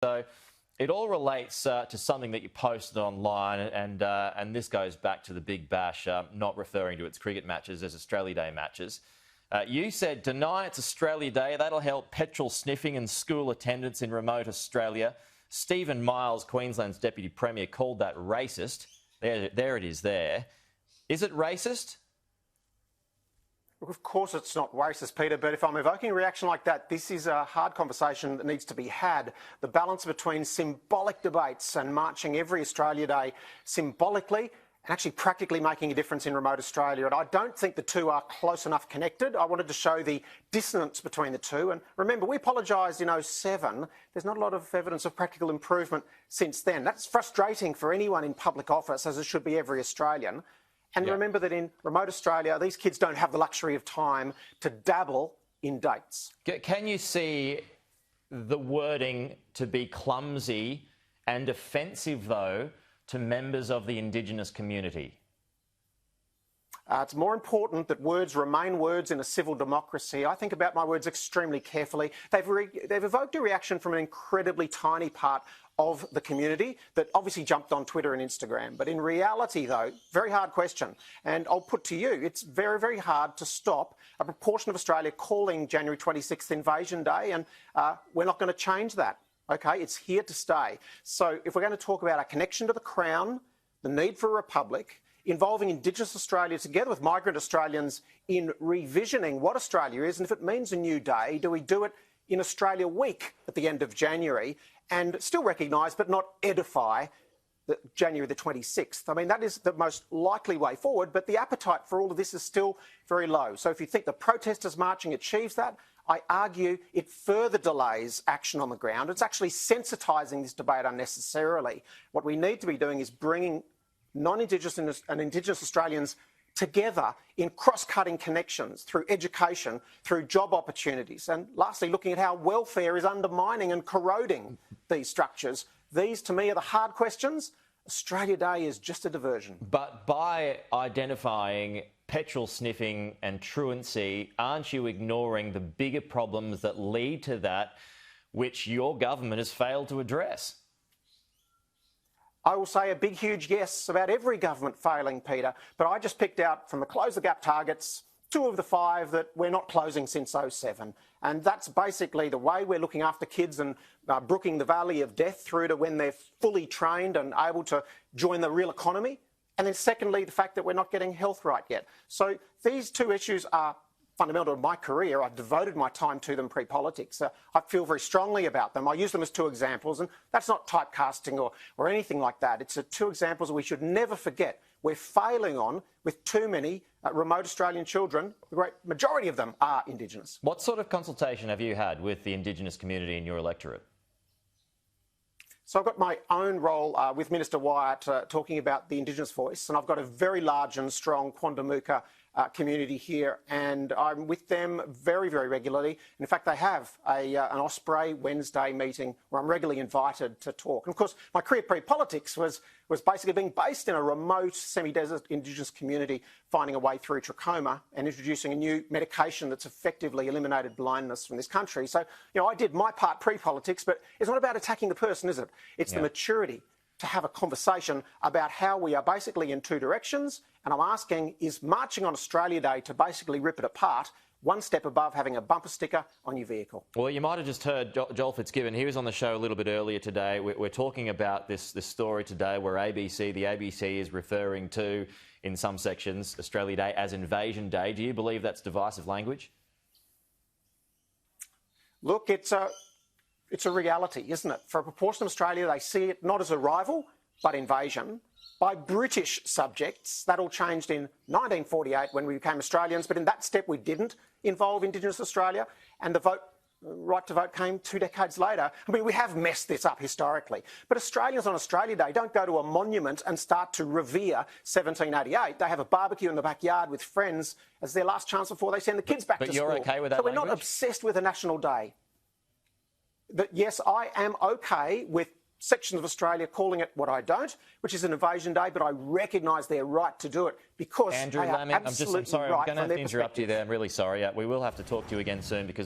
So it all relates to something that you posted online, and this goes back to the Big Bash, not referring to its cricket matches as Australia Day matches. You said, deny it's Australia Day, that'll help petrol sniffing and school attendance in remote Australia. Stephen Miles, Queensland's Deputy Premier, called that racist. There it is there. Is it racist? Look, of course it's not racist, Peter, but if I'm evoking a reaction like that, this is a hard conversation that needs to be had. The balance between symbolic debates and marching every Australia Day symbolically and actually practically making a difference in remote Australia. And I don't think the two are close enough connected. I wanted to show the dissonance between the two. And remember, we apologised in 2007. There's not a lot of evidence of practical improvement since then. That's frustrating for anyone in public office, as it should be every Australian. And remember that in remote Australia, these kids don't have the luxury of time to dabble in dates. Can you see the wording to be clumsy and offensive, though, to members of the Indigenous community? It's more important that words remain words in a civil democracy. I think about my words extremely carefully. They've evoked a reaction from an incredibly tiny part of the community that obviously jumped on Twitter and Instagram. But in reality, though, very hard question. And I'll put to you, it's very, very hard to stop a proportion of Australia calling January 26th Invasion Day, and we're not going to change that. OK, it's here to stay. So if we're going to talk about our connection to the Crown, the need for a republic, involving Indigenous Australia together with migrant Australians in revisioning what Australia is, and if it means a new day, do we do it in Australia Week at the end of January and still recognise but not edify January the 26th? I mean, that is the most likely way forward, but the appetite for all of this is still very low. So if you think the protesters marching achieves that, I argue it further delays action on the ground. It's actually sensitising this debate unnecessarily. What we need to be doing is bringing non-Indigenous and Indigenous Australians together in cross-cutting connections through education, through job opportunities, and lastly, looking at how welfare is undermining and corroding these structures. These, to me, are the hard questions. Australia Day is just a diversion. But by identifying petrol sniffing and truancy, aren't you ignoring the bigger problems that lead to that, which your government has failed to address? I will say a big, huge yes about every government failing, Peter, but I just picked out from the Close the Gap targets 2 of the 5 that we're not closing since 2007. And that's basically the way we're looking after kids and brooking the valley of death through to when they're fully trained and able to join the real economy. And then secondly, the fact that we're not getting health right yet. So these 2 issues are fundamental to my career. I've devoted my time to them pre-politics. I feel very strongly about them. I use them as 2 examples, and that's not typecasting or anything like that. It's 2 examples that we should never forget we're failing on with too many remote Australian children. The great majority of them are Indigenous. What sort of consultation have you had with the Indigenous community in your electorate? So I've got my own role with Minister Wyatt talking about the Indigenous voice, and I've got a very large and strong Quandamooka community here, and I'm with them very, very regularly. And in fact, they have an Osprey Wednesday meeting where I'm regularly invited to talk. And of course, my career pre-politics was basically being based in a remote, semi-desert Indigenous community, finding a way through trachoma and introducing a new medication that's effectively eliminated blindness from this country. So, I did my part pre-politics, but it's not about attacking the person, is it? It's the maturity to have a conversation about how we are basically in 2 directions. And I'm asking, is marching on Australia Day to basically rip it apart one step above having a bumper sticker on your vehicle? Well, you might have just heard Joel Fitzgibbon. He was on the show a little bit earlier today. We're talking about this story today where the ABC is referring to, in some sections, Australia Day as Invasion Day. Do you believe that's divisive language? Look, it's a reality, isn't it? For a proportion of Australia, they see it not as a rival, but invasion. By British subjects, that all changed in 1948 when we became Australians, but in that step we didn't involve Indigenous Australia, and the right to vote came 2 decades later. I mean, we have messed this up historically, but Australians on Australia Day don't go to a monument and start to revere 1788. They have a barbecue in the backyard with friends as their last chance before they send the kids back to school. But you're OK with that So we're not obsessed with a national day. But yes, I am OK with sections of Australia calling it what I don't, which is an invasion day, but I recognise their right to do it because Andrew they are Laming, absolutely I'm sorry, right I'm going to have to interrupt you perspective. there. I'm really sorry. We will have to talk to you again soon because